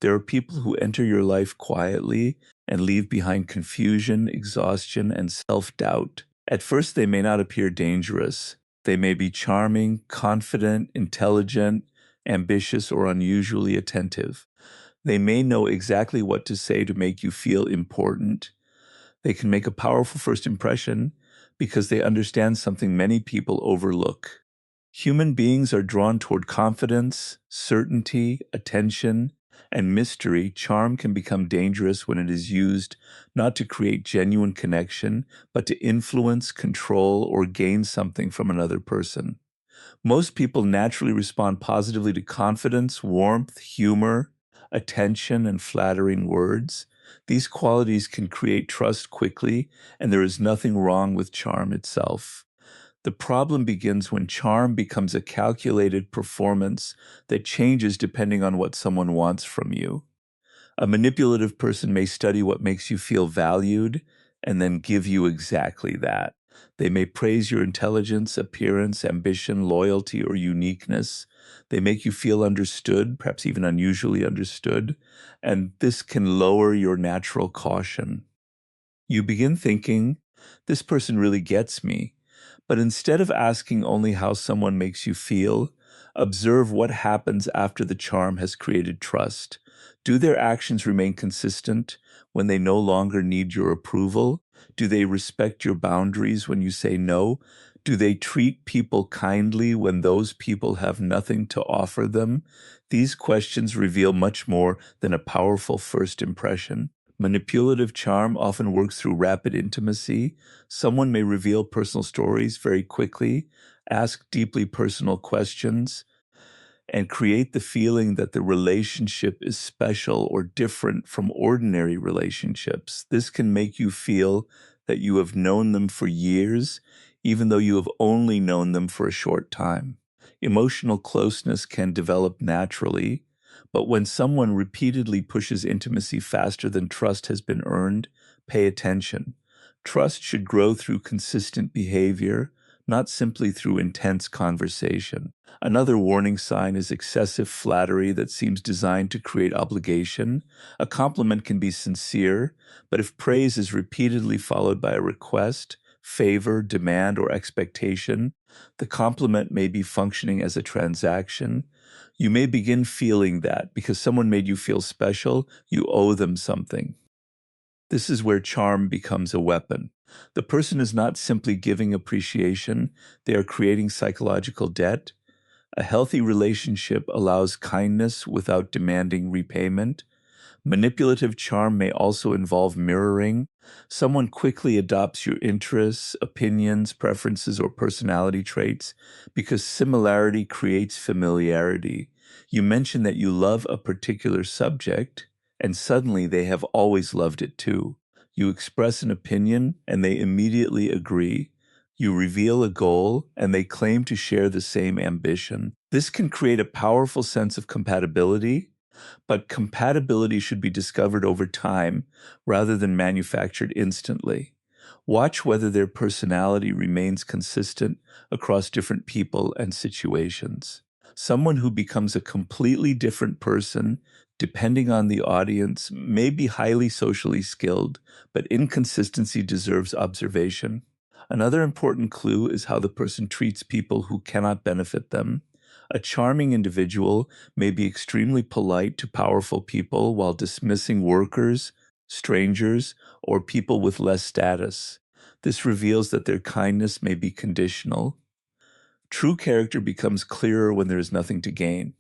There are people who enter your life quietly and leave behind confusion, exhaustion, and self-doubt. At first, they may not appear dangerous. They may be charming, confident, intelligent, ambitious, or unusually attentive. They may know exactly what to say to make you feel important. They can make a powerful first impression because they understand something many people overlook. Human beings are drawn toward confidence, certainty, attention, and mystery. Charm can become dangerous when it is used not to create genuine connection, but to influence, control, or gain something from another person. Most people naturally respond positively to confidence, warmth, humor, attention, and flattering words. These qualities can create trust quickly, and there is nothing wrong with charm itself. The problem begins when charm becomes a calculated performance that changes depending on what someone wants from you. A manipulative person may study what makes you feel valued and then give you exactly that. They may praise your intelligence, appearance, ambition, loyalty, or uniqueness. They make you feel understood, perhaps even unusually understood, and this can lower your natural caution. You begin thinking, this person really gets me. But instead of asking only how someone makes you feel, observe what happens after the charm has created trust. Do their actions remain consistent when they no longer need your approval? Do they respect your boundaries when you say no? Do they treat people kindly when those people have nothing to offer them? These questions reveal much more than a powerful first impression. Manipulative charm often works through rapid intimacy. Someone may reveal personal stories very quickly, ask deeply personal questions, and create the feeling that the relationship is special or different from ordinary relationships. This can make you feel that you have known them for years, even though you have only known them for a short time. Emotional closeness can develop naturally, but when someone repeatedly pushes intimacy faster than trust has been earned, pay attention. Trust should grow through consistent behavior, not simply through intense conversation. Another warning sign is excessive flattery that seems designed to create obligation. A compliment can be sincere, but if praise is repeatedly followed by a request, favor, demand, or expectation, the compliment may be functioning as a transaction. You may begin feeling that because someone made you feel special, you owe them something. This is where charm becomes a weapon. The person is not simply giving appreciation, they are creating psychological debt. A healthy relationship allows kindness without demanding repayment. Manipulative charm may also involve mirroring. Someone quickly adopts your interests, opinions, preferences, or personality traits because similarity creates familiarity. You mention that you love a particular subject, and suddenly they have always loved it too. You express an opinion, and they immediately agree. You reveal a goal, and they claim to share the same ambition. This can create a powerful sense of compatibility, but compatibility should be discovered over time rather than manufactured instantly. Watch whether their personality remains consistent across different people and situations. Someone who becomes a completely different person, depending on the audience, may be highly socially skilled, but inconsistency deserves observation. Another important clue is how the person treats people who cannot benefit them. A charming individual may be extremely polite to powerful people while dismissing workers, strangers, or people with less status. This reveals that their kindness may be conditional. True character becomes clearer when there is nothing to gain.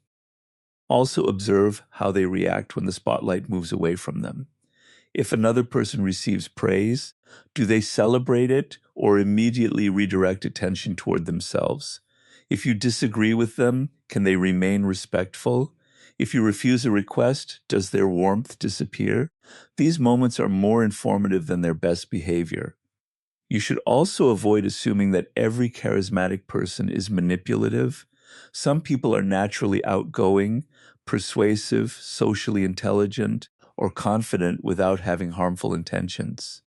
Also observe how they react when the spotlight moves away from them. If another person receives praise, do they celebrate it or immediately redirect attention toward themselves? If you disagree with them, can they remain respectful? If you refuse a request, does their warmth disappear? These moments are more informative than their best behavior. You should also avoid assuming that every charismatic person is manipulative. Some people are naturally outgoing, persuasive, socially intelligent, or confident without having harmful intentions.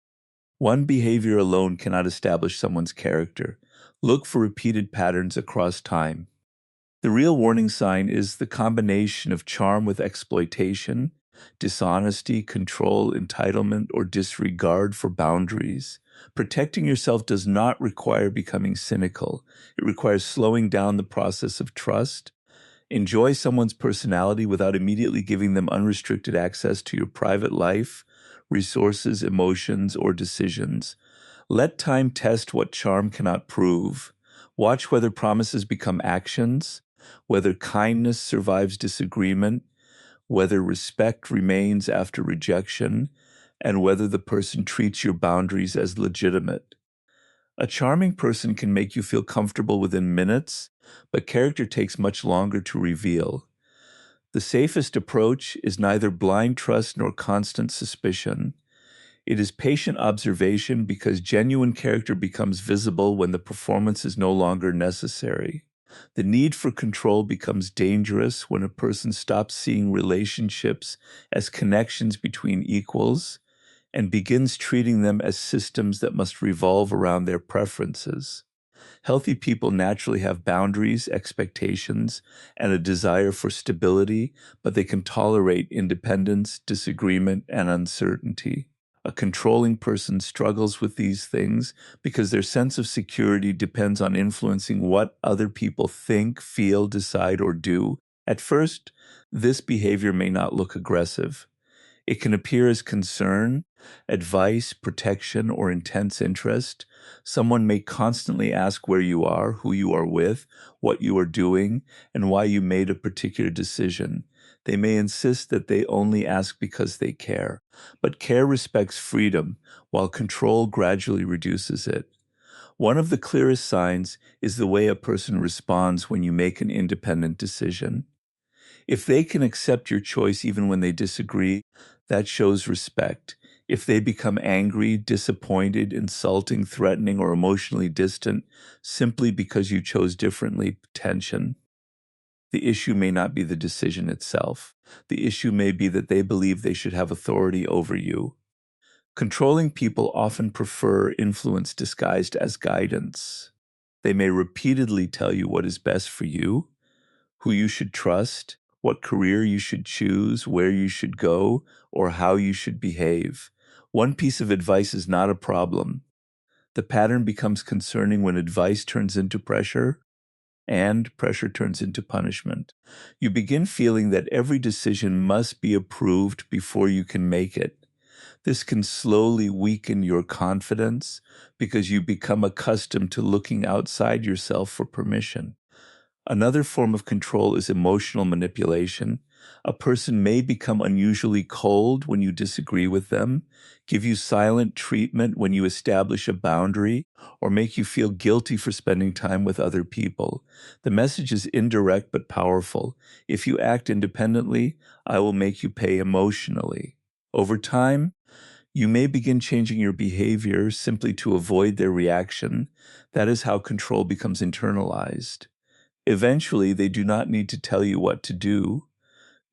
One behavior alone cannot establish someone's character. Look for repeated patterns across time. The real warning sign is the combination of charm with exploitation. dishonesty, control, entitlement, or disregard for boundaries. Protecting yourself does not require becoming cynical. It requires slowing down the process of trust. Enjoy someone's personality without immediately giving them unrestricted access to your private life, resources, emotions, or decisions. Let time test what charm cannot prove. Watch whether promises become actions, whether kindness survives disagreement, whether respect remains after rejection, and whether the person treats your boundaries as legitimate. A charming person can make you feel comfortable within minutes, but character takes much longer to reveal. The safest approach is neither blind trust nor constant suspicion. It is patient observation because genuine character becomes visible when the performance is no longer necessary. The need for control becomes dangerous when a person stops seeing relationships as connections between equals and begins treating them as systems that must revolve around their preferences. Healthy people naturally have boundaries, expectations, and a desire for stability, but they can tolerate independence, disagreement, and uncertainty. A controlling person struggles with these things because their sense of security depends on influencing what other people think, feel, decide, or do. At first, this behavior may not look aggressive. It can appear as concern, advice, protection, or intense interest. Someone may constantly ask where you are, who you are with, what you are doing, and why you made a particular decision. They may insist that they only ask because they care. But care respects freedom, while control gradually reduces it. One of the clearest signs is the way a person responds when you make an independent decision. If they can accept your choice even when they disagree, that shows respect. If they become angry, disappointed, insulting, threatening, or emotionally distant simply because you chose differently, tension. The issue may not be the decision itself. The issue may be that they believe they should have authority over you. Controlling people often prefer influence disguised as guidance. They may repeatedly tell you what is best for you, who you should trust, what career you should choose, where you should go, or how you should behave. One piece of advice is not a problem. The pattern becomes concerning when advice turns into pressure and pressure turns into punishment. You begin feeling that every decision must be approved before you can make it. This can slowly weaken your confidence because you become accustomed to looking outside yourself for permission. Another form of control is emotional manipulation. A person may become unusually cold when you disagree with them, give you silent treatment when you establish a boundary, or make you feel guilty for spending time with other people. The message is indirect but powerful. If you act independently, I will make you pay emotionally. Over time, you may begin changing your behavior simply to avoid their reaction. That is how control becomes internalized. Eventually, they do not need to tell you what to do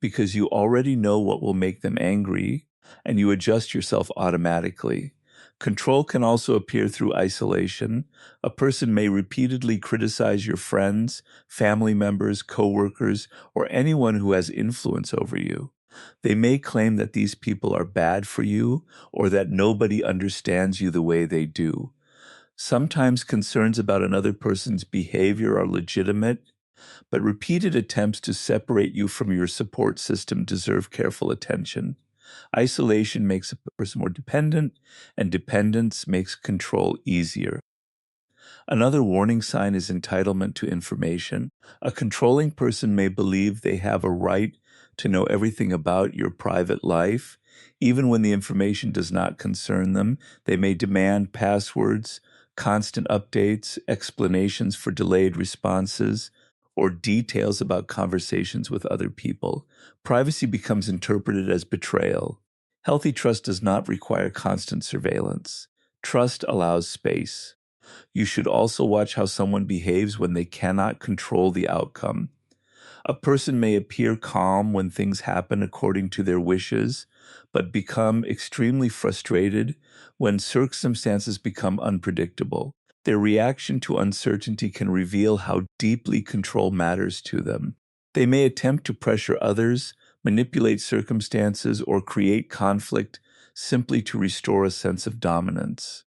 because you already know what will make them angry and you adjust yourself automatically. Control can also appear through isolation. A person may repeatedly criticize your friends, family members, coworkers, or anyone who has influence over you. They may claim that these people are bad for you or that nobody understands you the way they do. Sometimes concerns about another person's behavior are legitimate, but repeated attempts to separate you from your support system deserve careful attention. Isolation makes a person more dependent, and dependence makes control easier. Another warning sign is entitlement to information. A controlling person may believe they have a right to know everything about your private life. Even when the information does not concern them, they may demand passwords, constant updates, explanations for delayed responses, or details about conversations with other people. Privacy becomes interpreted as betrayal. Healthy trust does not require constant surveillance. Trust allows space. You should also watch how someone behaves when they cannot control the outcome. A person may appear calm when things happen according to their wishes, but become extremely frustrated when circumstances become unpredictable. Their reaction to uncertainty can reveal how deeply control matters to them. They may attempt to pressure others, manipulate circumstances, or create conflict simply to restore a sense of dominance.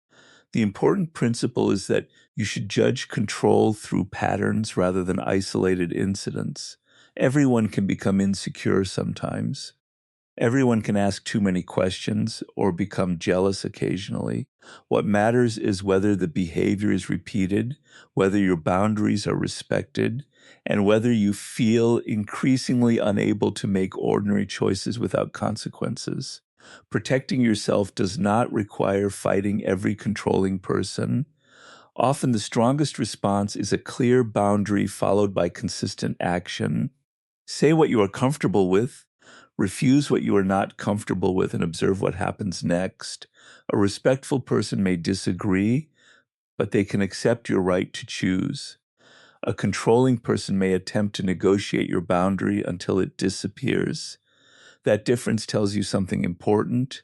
The important principle is that you should judge control through patterns rather than isolated incidents. Everyone can become insecure sometimes. Everyone can ask too many questions or become jealous occasionally. What matters is whether the behavior is repeated, whether your boundaries are respected, and whether you feel increasingly unable to make ordinary choices without consequences. Protecting yourself does not require fighting every controlling person. Often the strongest response is a clear boundary followed by consistent action. Say what you are comfortable with, refuse what you are not comfortable with, and observe what happens next. A respectful person may disagree, but they can accept your right to choose. A controlling person may attempt to negotiate your boundary until it disappears. That difference tells you something important.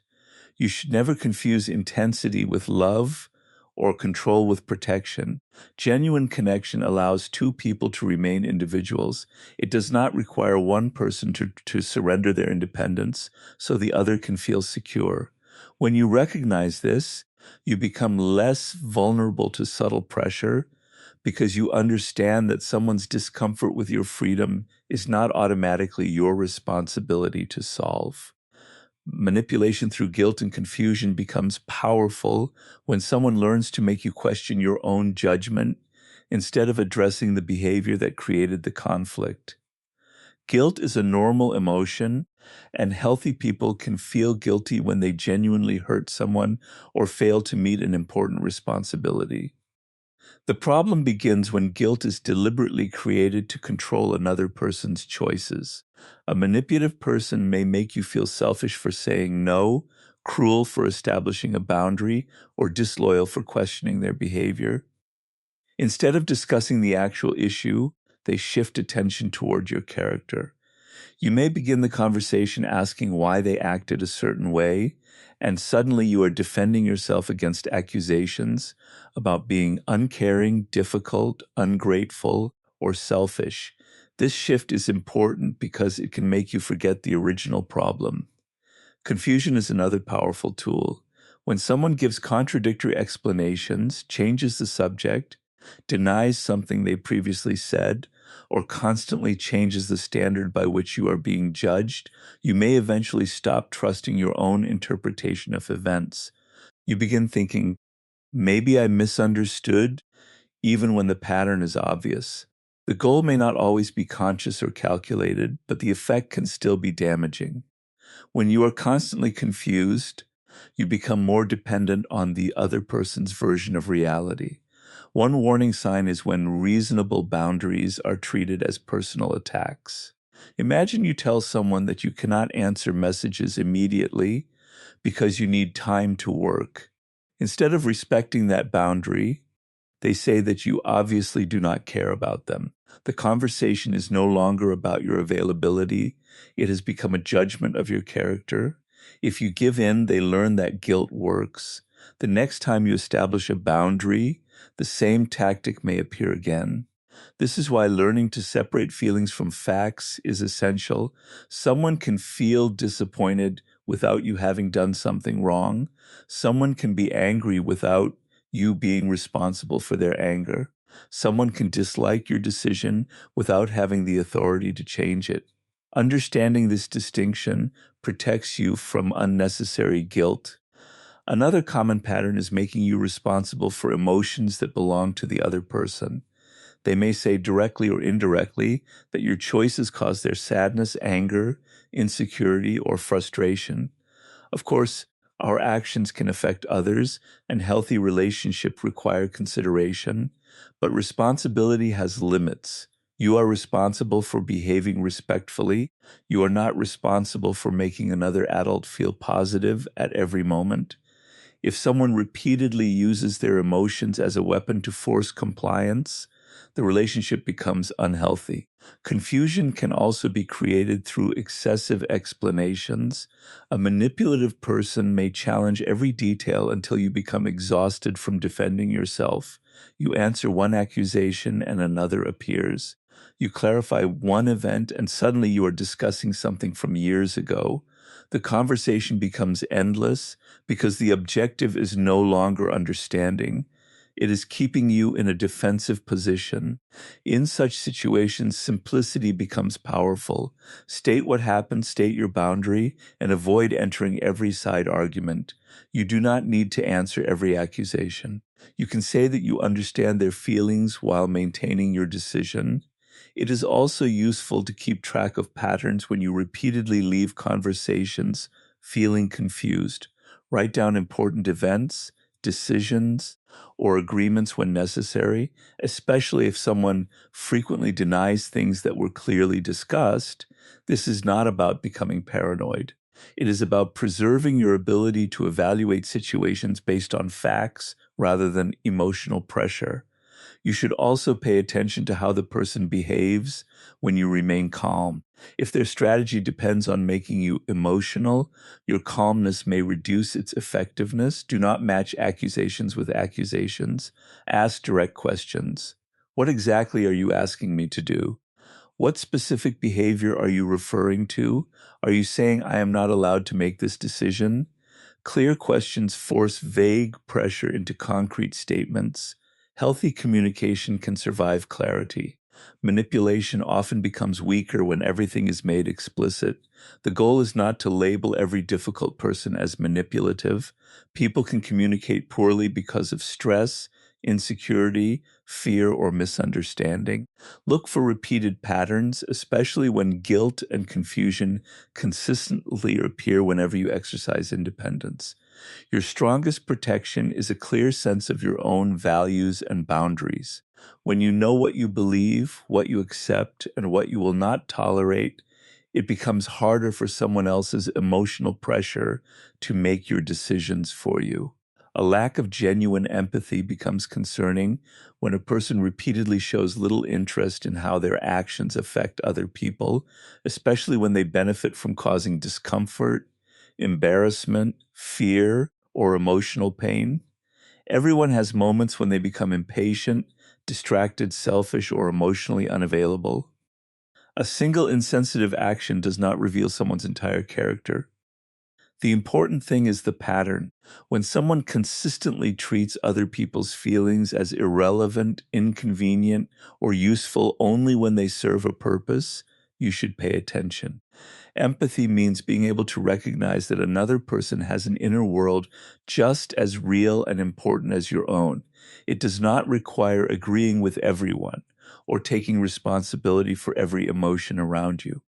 You should never confuse intensity with love or control with protection. Genuine connection allows two people to remain individuals. It does not require one person to surrender their independence so the other can feel secure. When you recognize this, you become less vulnerable to subtle pressure because you understand that someone's discomfort with your freedom is not automatically your responsibility to solve. Manipulation through guilt and confusion becomes powerful when someone learns to make you question your own judgment instead of addressing the behavior that created the conflict. Guilt is a normal emotion, and healthy people can feel guilty when they genuinely hurt someone or fail to meet an important responsibility. The problem begins when guilt is deliberately created to control another person's choices. A manipulative person may make you feel selfish for saying no, cruel for establishing a boundary, or disloyal for questioning their behavior. Instead of discussing the actual issue, they shift attention toward your character. You may begin the conversation asking why they acted a certain way, and suddenly you are defending yourself against accusations about being uncaring, difficult, ungrateful, or selfish. This shift is important because it can make you forget the original problem. Confusion is another powerful tool. When someone gives contradictory explanations, changes the subject, denies something they previously said, or constantly changes the standard by which you are being judged, you may eventually stop trusting your own interpretation of events. You begin thinking, maybe I misunderstood, even when the pattern is obvious. The goal may not always be conscious or calculated, but the effect can still be damaging. When you are constantly confused, you become more dependent on the other person's version of reality. One warning sign is when reasonable boundaries are treated as personal attacks. Imagine you tell someone that you cannot answer messages immediately because you need time to work. Instead of respecting that boundary, they say that you obviously do not care about them. The conversation is no longer about your availability. It has become a judgment of your character. If you give in, they learn that guilt works. The next time you establish a boundary, the same tactic may appear again. This is why learning to separate feelings from facts is essential. Someone can feel disappointed without you having done something wrong. Someone can be angry without you being responsible for their anger. Someone can dislike your decision without having the authority to change it. Understanding this distinction protects you from unnecessary guilt. Another common pattern is making you responsible for emotions that belong to the other person. They may say directly or indirectly that your choices cause their sadness, anger, insecurity, or frustration. Of course, our actions can affect others, and healthy relationships require consideration, but responsibility has limits. You are responsible for behaving respectfully. You are not responsible for making another adult feel positive at every moment. If someone repeatedly uses their emotions as a weapon to force compliance, the relationship becomes unhealthy. Confusion can also be created through excessive explanations. A manipulative person may challenge every detail until you become exhausted from defending yourself. You answer one accusation and another appears. You clarify one event and suddenly you are discussing something from years ago. The conversation becomes endless because the objective is no longer understanding. It is keeping you in a defensive position. In such situations, simplicity becomes powerful. State what happened, state your boundary, and avoid entering every side argument. You do not need to answer every accusation. You can say that you understand their feelings while maintaining your decision. It is also useful to keep track of patterns when you repeatedly leave conversations feeling confused. Write down important events, decisions, or agreements when necessary, especially if someone frequently denies things that were clearly discussed. This is not about becoming paranoid. It is about preserving your ability to evaluate situations based on facts rather than emotional pressure. You should also pay attention to how the person behaves when you remain calm. If their strategy depends on making you emotional, your calmness may reduce its effectiveness. Do not match accusations with accusations. Ask direct questions. What exactly are you asking me to do? What specific behavior are you referring to? Are you saying I am not allowed to make this decision? Clear questions force vague pressure into concrete statements. Healthy communication can survive clarity. Manipulation often becomes weaker when everything is made explicit. The goal is not to label every difficult person as manipulative. People can communicate poorly because of stress, insecurity, fear, or misunderstanding. Look for repeated patterns, especially when guilt and confusion consistently appear whenever you exercise independence. Your strongest protection is a clear sense of your own values and boundaries. When you know what you believe, what you accept, and what you will not tolerate, it becomes harder for someone else's emotional pressure to make your decisions for you. A lack of genuine empathy becomes concerning when a person repeatedly shows little interest in how their actions affect other people, especially when they benefit from causing discomfort, embarrassment, fear, or emotional pain. Everyone has moments when they become impatient, distracted, selfish, or emotionally unavailable. A single insensitive action does not reveal someone's entire character. The important thing is the pattern. When someone consistently treats other people's feelings as irrelevant, inconvenient, or useful only when they serve a purpose, you should pay attention. Empathy means being able to recognize that another person has an inner world just as real and important as your own. It does not require agreeing with everyone or taking responsibility for every emotion around you.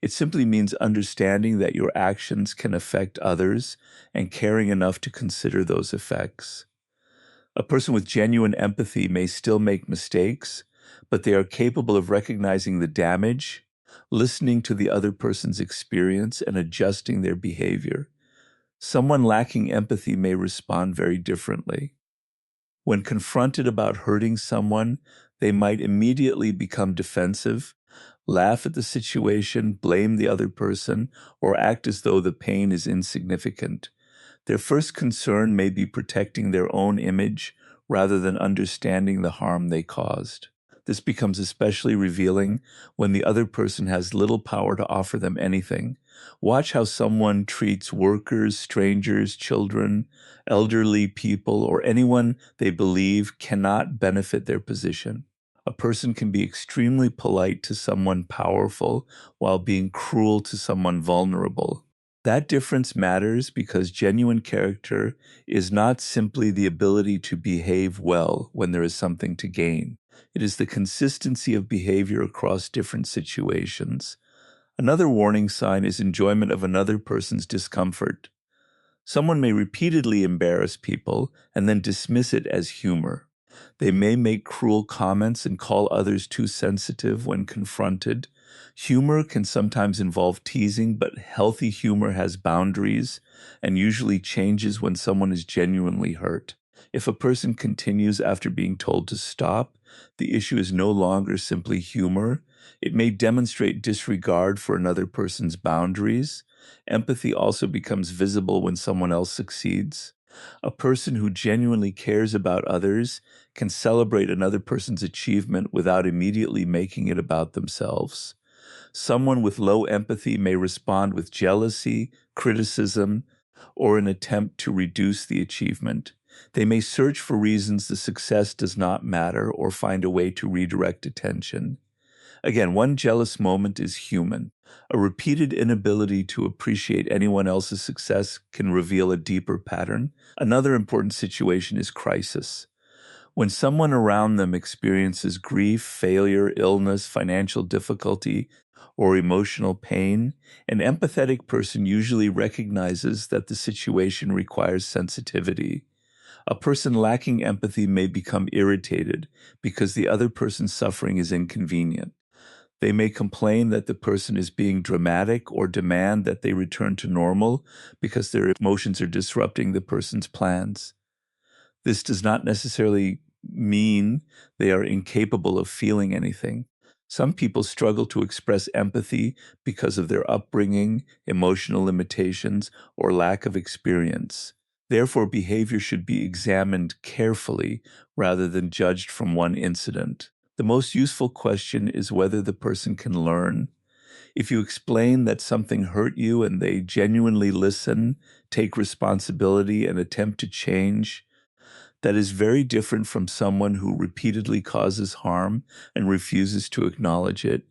It simply means understanding that your actions can affect others and caring enough to consider those effects. A person with genuine empathy may still make mistakes, but they are capable of recognizing the damage, listening to the other person's experience, and adjusting their behavior. Someone lacking empathy may respond very differently. When confronted about hurting someone, they might immediately become defensive, laugh at the situation, blame the other person, or act as though the pain is insignificant. Their first concern may be protecting their own image rather than understanding the harm they caused. This becomes especially revealing when the other person has little power to offer them anything. Watch how someone treats workers, strangers, children, elderly people, or anyone they believe cannot benefit their position. A person can be extremely polite to someone powerful while being cruel to someone vulnerable. That difference matters because genuine character is not simply the ability to behave well when there is something to gain. It is the consistency of behavior across different situations. Another warning sign is enjoyment of another person's discomfort. Someone may repeatedly embarrass people and then dismiss it as humor. They may make cruel comments and call others too sensitive when confronted. Humor can sometimes involve teasing, but healthy humor has boundaries and usually changes when someone is genuinely hurt. If a person continues after being told to stop, the issue is no longer simply humor. It may demonstrate disregard for another person's boundaries. Empathy also becomes visible when someone else succeeds. A person who genuinely cares about others can celebrate another person's achievement without immediately making it about themselves. Someone with low empathy may respond with jealousy, criticism, or an attempt to reduce the achievement. They may search for reasons the success does not matter or find a way to redirect attention. Again, one jealous moment is human. A repeated inability to appreciate anyone else's success can reveal a deeper pattern. Another important situation is crisis. When someone around them experiences grief, failure, illness, financial difficulty, or emotional pain, an empathetic person usually recognizes that the situation requires sensitivity. A person lacking empathy may become irritated because the other person's suffering is inconvenient. They may complain that the person is being dramatic or demand that they return to normal because their emotions are disrupting the person's plans. This does not necessarily mean they are incapable of feeling anything. Some people struggle to express empathy because of their upbringing, emotional limitations, or lack of experience. Therefore, behavior should be examined carefully rather than judged from one incident. The most useful question is whether the person can learn. If you explain that something hurt you and they genuinely listen, take responsibility, and attempt to change, that is very different from someone who repeatedly causes harm and refuses to acknowledge it.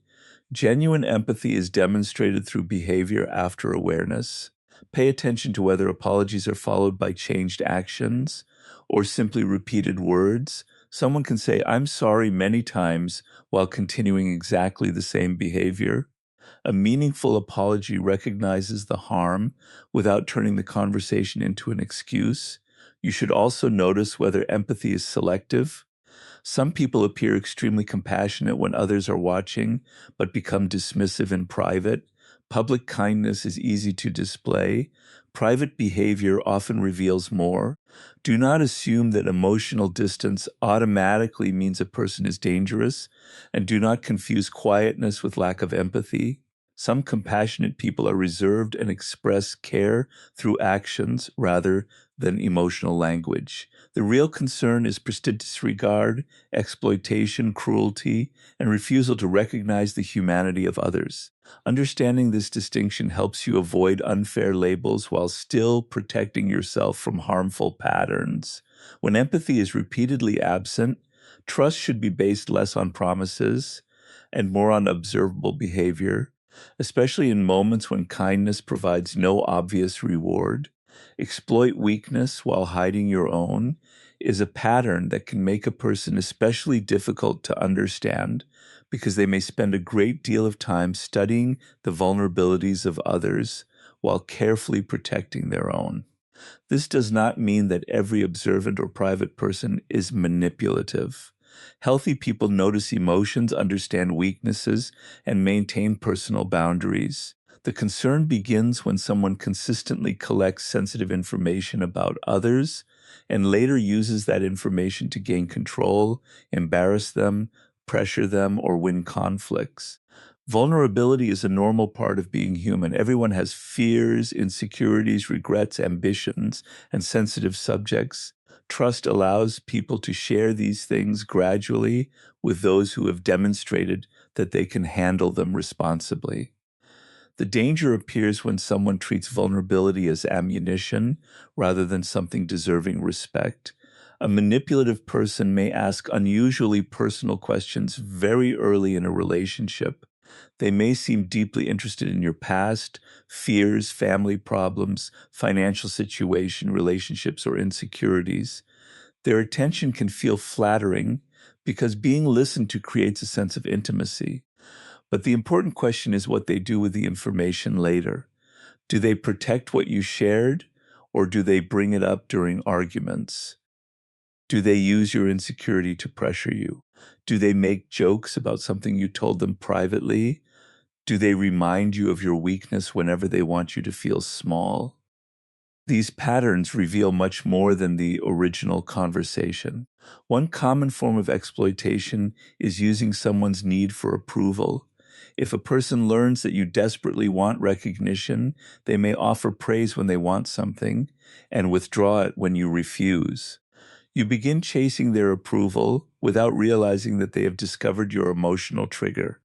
Genuine empathy is demonstrated through behavior after awareness. Pay attention to whether apologies are followed by changed actions or simply repeated words. Someone can say, "I'm sorry" many times while continuing exactly the same behavior. A meaningful apology recognizes the harm without turning the conversation into an excuse. You should also notice whether empathy is selective. Some people appear extremely compassionate when others are watching, but become dismissive in private. Public kindness is easy to display. Private behavior often reveals more. Do not assume that emotional distance automatically means a person is dangerous, and do not confuse quietness with lack of empathy. Some compassionate people are reserved and express care through actions rather than emotional language. The real concern is persistent disregard, exploitation, cruelty, and refusal to recognize the humanity of others. Understanding this distinction helps you avoid unfair labels while still protecting yourself from harmful patterns. When empathy is repeatedly absent, trust should be based less on promises and more on observable behavior, especially in moments when kindness provides no obvious reward. Exploit weakness while hiding your own is a pattern that can make a person especially difficult to understand because they may spend a great deal of time studying the vulnerabilities of others while carefully protecting their own. This does not mean that every observant or private person is manipulative. Healthy people notice emotions, understand weaknesses, and maintain personal boundaries. The concern begins when someone consistently collects sensitive information about others and later uses that information to gain control, embarrass them, pressure them, or win conflicts. Vulnerability is a normal part of being human. Everyone has fears, insecurities, regrets, ambitions, and sensitive subjects. Trust allows people to share these things gradually with those who have demonstrated that they can handle them responsibly. The danger appears when someone treats vulnerability as ammunition rather than something deserving respect. A manipulative person may ask unusually personal questions very early in a relationship. They may seem deeply interested in your past, fears, family problems, financial situation, relationships, or insecurities. Their attention can feel flattering because being listened to creates a sense of intimacy. But the important question is what they do with the information later. Do they protect what you shared, or do they bring it up during arguments? Do they use your insecurity to pressure you? Do they make jokes about something you told them privately? Do they remind you of your weakness whenever they want you to feel small? These patterns reveal much more than the original conversation. One common form of exploitation is using someone's need for approval. If a person learns that you desperately want recognition, they may offer praise when they want something and withdraw it when you refuse. You begin chasing their approval without realizing that they have discovered your emotional trigger.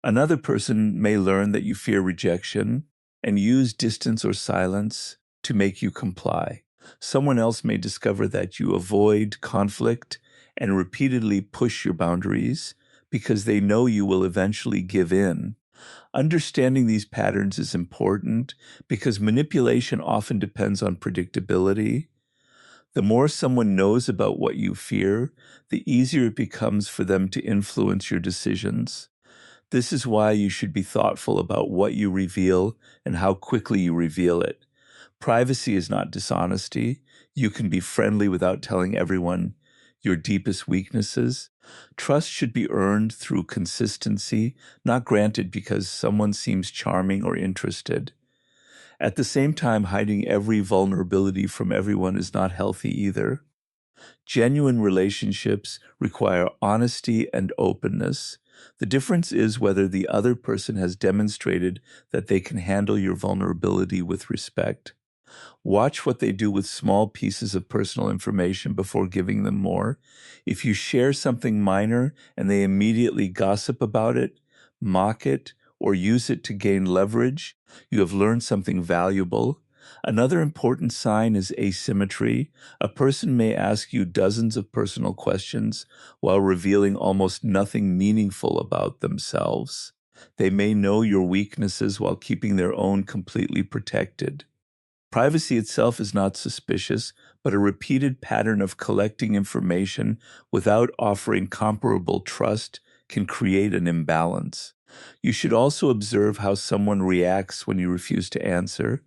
Another person may learn that you fear rejection and use distance or silence to make you comply. Someone else may discover that you avoid conflict and repeatedly push your boundaries because they know you will eventually give in. Understanding these patterns is important because manipulation often depends on predictability. The more someone knows about what you fear, the easier it becomes for them to influence your decisions. This is why you should be thoughtful about what you reveal and how quickly you reveal it. Privacy is not dishonesty. You can be friendly without telling everyone your deepest weaknesses. Trust should be earned through consistency, not granted because someone seems charming or interested. At the same time, hiding every vulnerability from everyone is not healthy either. Genuine relationships require honesty and openness. The difference is whether the other person has demonstrated that they can handle your vulnerability with respect. Watch what they do with small pieces of personal information before giving them more. If you share something minor and they immediately gossip about it, mock it, or use it to gain leverage, you have learned something valuable. Another important sign is asymmetry. A person may ask you dozens of personal questions while revealing almost nothing meaningful about themselves. They may know your weaknesses while keeping their own completely protected. Privacy itself is not suspicious, but a repeated pattern of collecting information without offering comparable trust can create an imbalance. You should also observe how someone reacts when you refuse to answer.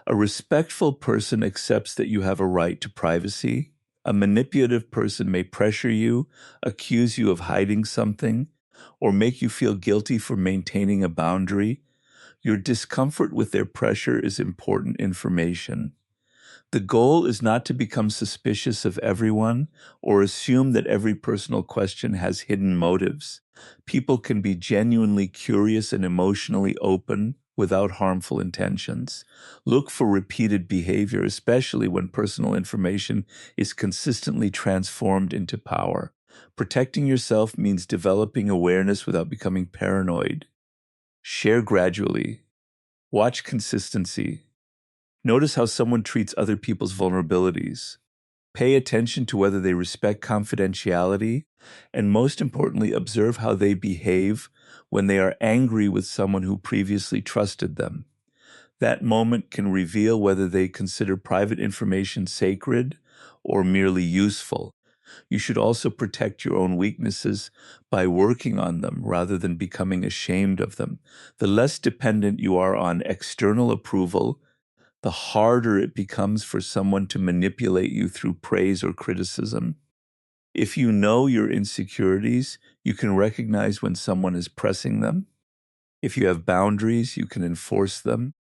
A respectful person accepts that you have a right to privacy. A manipulative person may pressure you, accuse you of hiding something, or make you feel guilty for maintaining a boundary. Your discomfort with their pressure is important information. The goal is not to become suspicious of everyone or assume that every personal question has hidden motives. People can be genuinely curious and emotionally open without harmful intentions. Look for repeated behavior, especially when personal information is consistently transformed into power. Protecting yourself means developing awareness without becoming paranoid. Share gradually. Watch consistency. Notice how someone treats other people's vulnerabilities. Pay attention to whether they respect confidentiality, and most importantly, observe how they behave when they are angry with someone who previously trusted them. That moment can reveal whether they consider private information sacred or merely useful. You should also protect your own weaknesses by working on them rather than becoming ashamed of them. The less dependent you are on external approval, the harder it becomes for someone to manipulate you through praise or criticism. If you know your insecurities, you can recognize when someone is pressing them. If you have boundaries, you can enforce them.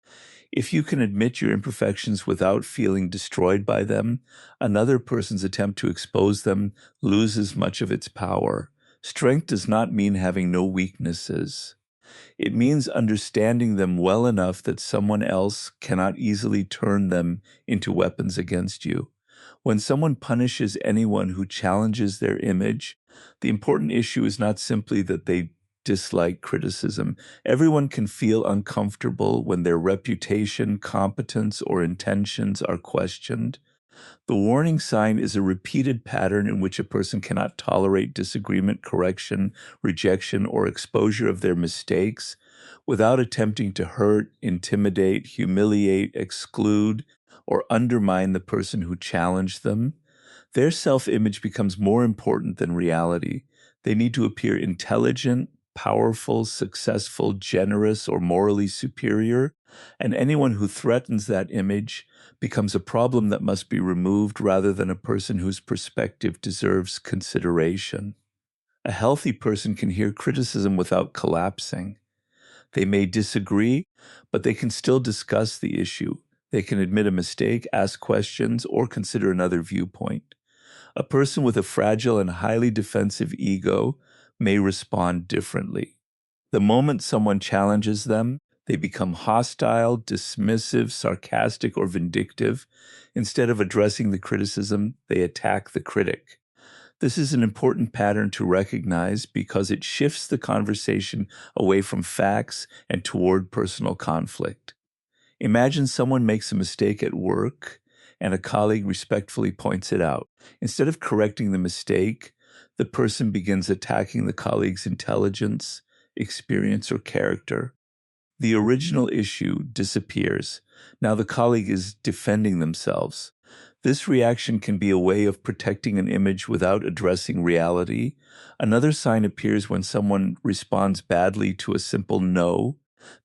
If you can admit your imperfections without feeling destroyed by them, another person's attempt to expose them loses much of its power. Strength does not mean having no weaknesses. It means understanding them well enough that someone else cannot easily turn them into weapons against you. When someone punishes anyone who challenges their image, the important issue is not simply that they dislike criticism. Everyone can feel uncomfortable when their reputation, competence, or intentions are questioned. The warning sign is a repeated pattern in which a person cannot tolerate disagreement, correction, rejection, or exposure of their mistakes without attempting to hurt, intimidate, humiliate, exclude, or undermine the person who challenged them. Their self-image becomes more important than reality. They need to appear intelligent, powerful, successful, generous, or morally superior, and anyone who threatens that image becomes a problem that must be removed rather than a person whose perspective deserves consideration. A healthy person can hear criticism without collapsing. They may disagree, but they can still discuss the issue. They can admit a mistake, ask questions, or consider another viewpoint. A person with a fragile and highly defensive ego may respond differently. The moment someone challenges them, they become hostile, dismissive, sarcastic, or vindictive. Instead of addressing the criticism, they attack the critic. This is an important pattern to recognize because it shifts the conversation away from facts and toward personal conflict. Imagine someone makes a mistake at work and a colleague respectfully points it out. Instead of correcting the mistake, the person begins attacking the colleague's intelligence, experience, or character. The original issue disappears. Now the colleague is defending themselves. This reaction can be a way of protecting an image without addressing reality. Another sign appears when someone responds badly to a simple no.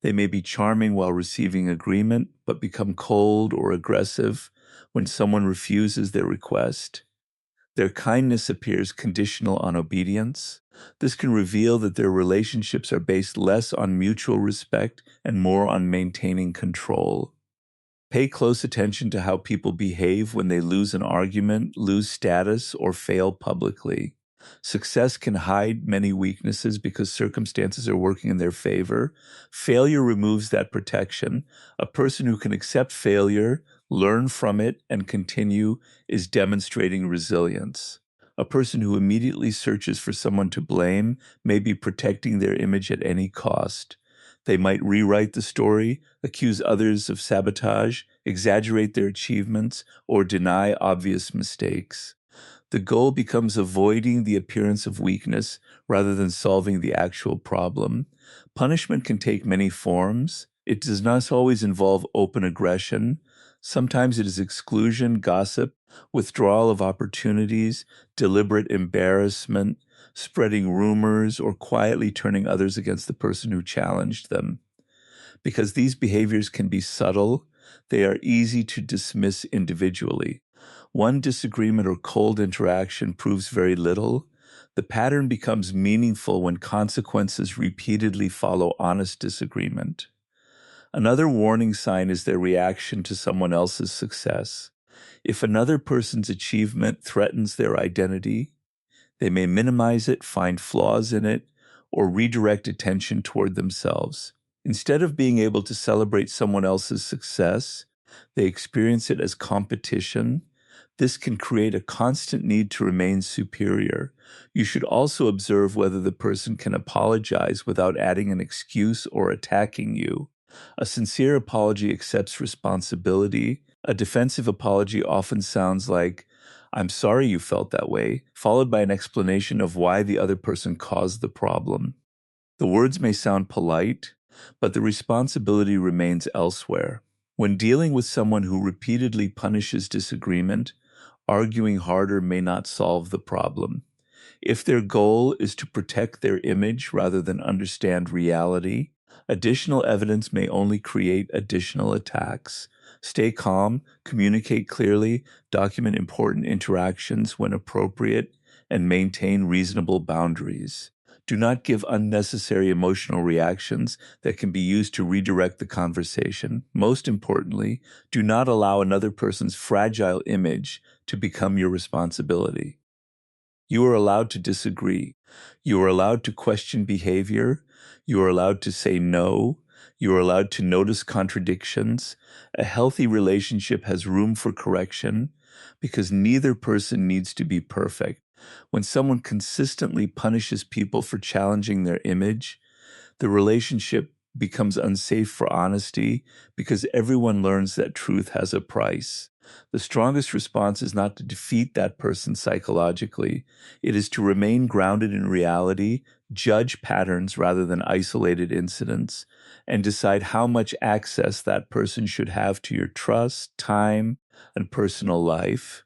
They may be charming while receiving agreement, but become cold or aggressive when someone refuses their request. Their kindness appears conditional on obedience. This can reveal that their relationships are based less on mutual respect and more on maintaining control. Pay close attention to how people behave when they lose an argument, lose status, or fail publicly. Success can hide many weaknesses because circumstances are working in their favor. Failure removes that protection. A person who can accept failure, learn from it, and continue is demonstrating resilience. A person who immediately searches for someone to blame may be protecting their image at any cost. They might rewrite the story, accuse others of sabotage, exaggerate their achievements, or deny obvious mistakes. The goal becomes avoiding the appearance of weakness rather than solving the actual problem. Punishment can take many forms. It does not always involve open aggression. Sometimes it is exclusion, gossip, withdrawal of opportunities, deliberate embarrassment, spreading rumors, or quietly turning others against the person who challenged them. Because these behaviors can be subtle, they are easy to dismiss individually. One disagreement or cold interaction proves very little. The pattern becomes meaningful when consequences repeatedly follow honest disagreement. Another warning sign is their reaction to someone else's success. If another person's achievement threatens their identity, they may minimize it, find flaws in it, or redirect attention toward themselves. Instead of being able to celebrate someone else's success, they experience it as competition. This can create a constant need to remain superior. You should also observe whether the person can apologize without adding an excuse or attacking you. A sincere apology accepts responsibility. A defensive apology often sounds like, "I'm sorry you felt that way," followed by an explanation of why the other person caused the problem. The words may sound polite, but the responsibility remains elsewhere. When dealing with someone who repeatedly punishes disagreement, arguing harder may not solve the problem. If their goal is to protect their image rather than understand reality, additional evidence may only create additional attacks. Stay calm, communicate clearly, document important interactions when appropriate, and maintain reasonable boundaries. Do not give unnecessary emotional reactions that can be used to redirect the conversation. Most importantly, do not allow another person's fragile image to become your responsibility. You are allowed to disagree. You are allowed to question behavior. You are allowed to say no. You are allowed to notice contradictions. A healthy relationship has room for correction because neither person needs to be perfect. When someone consistently punishes people for challenging their image, the relationship becomes unsafe for honesty because everyone learns that truth has a price. The strongest response is not to defeat that person psychologically. It is to remain grounded in reality, judge patterns rather than isolated incidents, and decide how much access that person should have to your trust, time, and personal life.